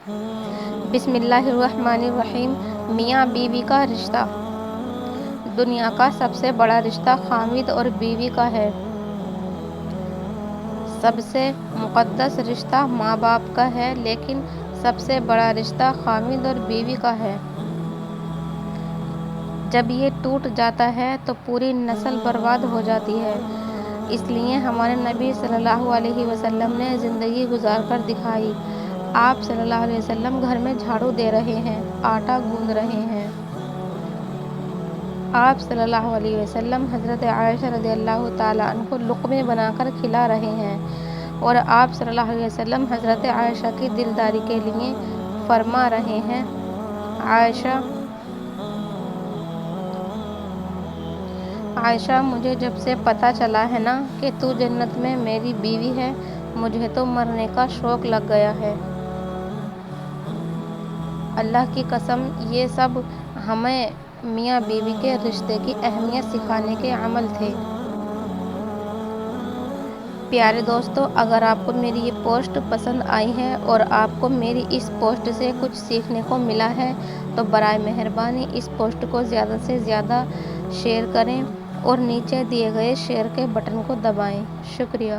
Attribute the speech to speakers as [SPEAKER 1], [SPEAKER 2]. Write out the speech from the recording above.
[SPEAKER 1] بسم اللہ الرحمن الرحیم۔ میاں بیوی کا رشتہ۔ دنیا کا سب سے بڑا رشتہ خاوند اور بیوی کا ہے۔ سب سے مقدس رشتہ ماں باپ کا ہے، لیکن سب سے بڑا رشتہ خاوند اور بیوی کا ہے۔ جب یہ ٹوٹ جاتا ہے تو پوری نسل برباد ہو جاتی ہے۔ اس لیے ہمارے نبی صلی اللہ علیہ وسلم نے زندگی گزار کر دکھائی۔ آپ صلی اللہ علیہ وسلم گھر میں جھاڑو دے رہے ہیں، آٹا گوندھ رہے ہیں۔ آپ صلی اللہ علیہ وسلم حضرت عائشہ رضی اللہ تعالیٰ عنہ کو لقمے بنا کر کھلا رہے ہیں، اور آپ صلی اللہ علیہ وسلم حضرت عائشہ کی دلداری کے لیے فرما رہے ہیں: عائشہ، مجھے جب سے پتہ چلا ہے نا کہ تو جنت میں میری بیوی ہے، مجھے تو مرنے کا شوق لگ گیا ہے۔ اللہ کی قسم، یہ سب ہمیں میاں بیوی کے رشتے کی اہمیت سکھانے کے عمل تھے۔ پیارے دوستو، اگر آپ کو میری یہ پوسٹ پسند آئی ہے اور آپ کو میری اس پوسٹ سے کچھ سیکھنے کو ملا ہے تو برائے مہربانی اس پوسٹ کو زیادہ سے زیادہ شیئر کریں اور نیچے دیے گئے شیئر کے بٹن کو دبائیں۔ شکریہ۔